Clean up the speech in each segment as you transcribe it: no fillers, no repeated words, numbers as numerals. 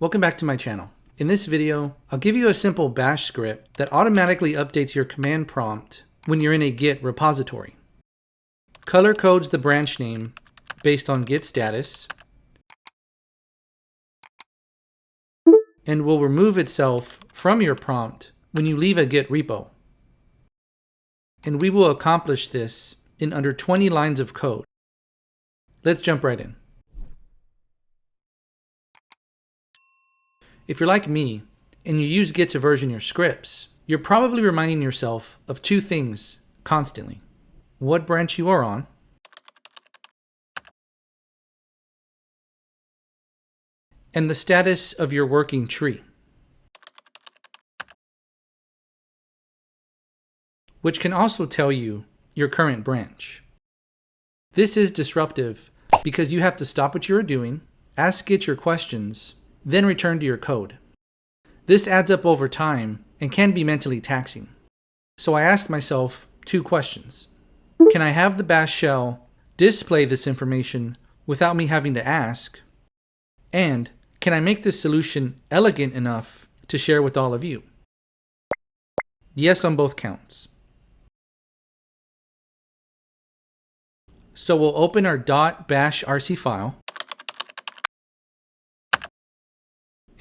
Welcome back to my channel. In this video, I'll give you a simple bash script that automatically updates your command prompt when you're in a Git repository. Color codes the branch name based on Git status and will remove itself from your prompt when you leave a Git repo. And we will accomplish this in under 20 lines of code. Let's jump right in. If you're like me and you use Git to version your scripts, you're probably reminding yourself of two things constantly: what branch you are on, and the status of your working tree, which can also tell you your current branch. This is disruptive because you have to stop what you're doing, ask Git your questions, then return to your code. This adds up over time and can be mentally taxing. So I asked myself two questions. Can I have the bash shell display this information without me having to ask? And can I make this solution elegant enough to share with all of you? Yes on both counts. So we'll open our .bashrc file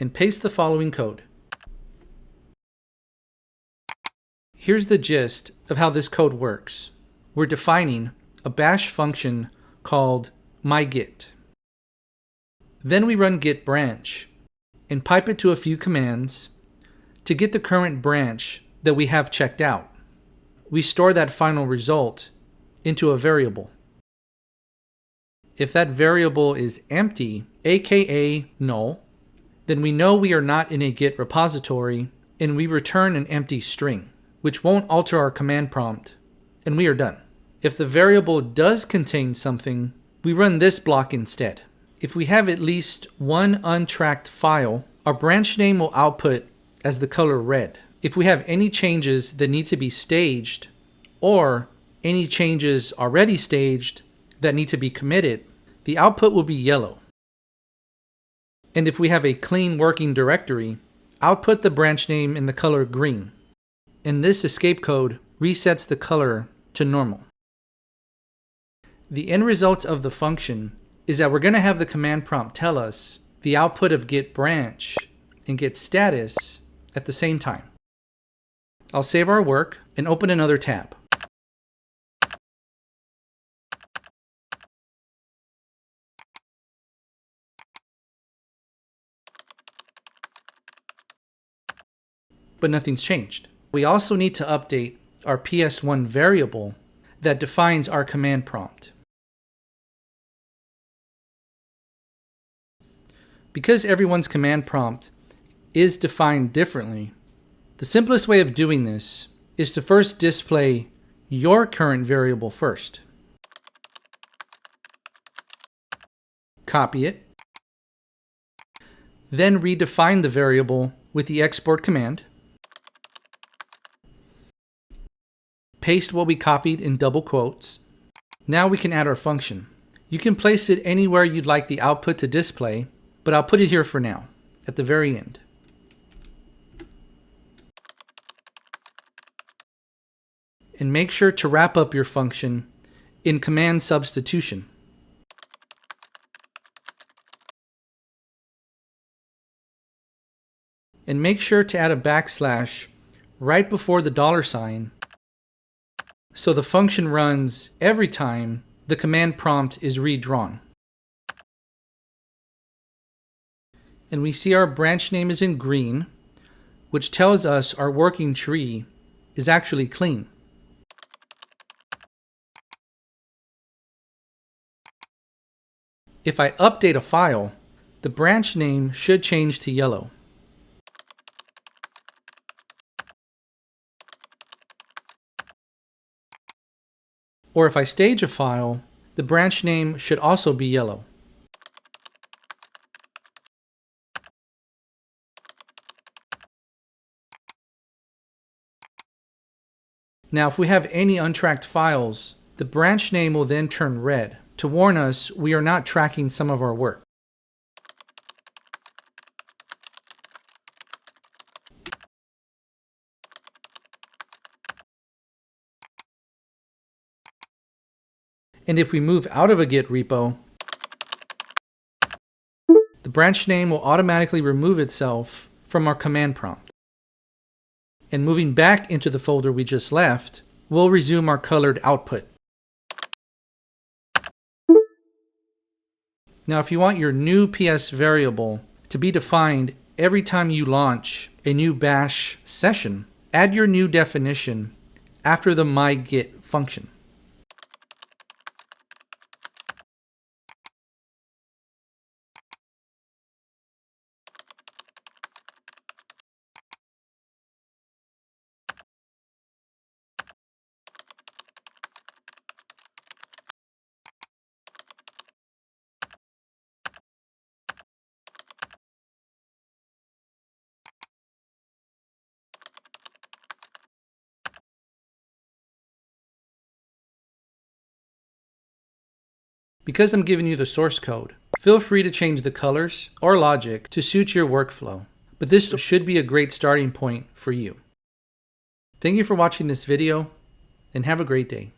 and paste the following code. Here's the gist of how this code works. We're defining a bash function called mygit. Then we run git branch and pipe it to a few commands to get the current branch that we have checked out. We store that final result into a variable. If that variable is empty, aka null, then we know we are not in a Git repository and we return an empty string, which won't alter our command prompt, and we are done. If the variable does contain something, we run this block instead. If we have at least one untracked file, our branch name will output as the color red. If we have any changes that need to be staged, or any changes already staged that need to be committed, the output will be yellow. And if we have a clean working directory, output the branch name in the color green. And this escape code resets the color to normal. The end result of the function is that we're going to have the command prompt tell us the output of git branch and git status at the same time. I'll save our work and open another tab. But nothing's changed. We also need to update our PS1 variable that defines our command prompt. Because everyone's command prompt is defined differently, the simplest way of doing this is to first display your current variable first. Copy it. Then redefine the variable with the export command. Paste what we copied in double quotes. Now we can add our function. You can place it anywhere you'd like the output to display, but I'll put it here for now, at the very end. And make sure to wrap up your function in command substitution. And make sure to add a backslash right before the $sign so the function runs every time the command prompt is redrawn. And we see our branch name is in green, which tells us our working tree is actually clean. If I update a file, the branch name should change to yellow. Or if I stage a file, the branch name should also be yellow. Now, if we have any untracked files, the branch name will then turn red to warn us we are not tracking some of our work. And if we move out of a Git repo, the branch name will automatically remove itself from our command prompt. And moving back into the folder we just left, we'll resume our colored output. Now, if you want your new PS variable to be defined every time you launch a new bash session, add your new definition after the mygit function. Because I'm giving you the source code, feel free to change the colors or logic to suit your workflow, but this should be a great starting point for you. Thank you for watching this video, and have a great day.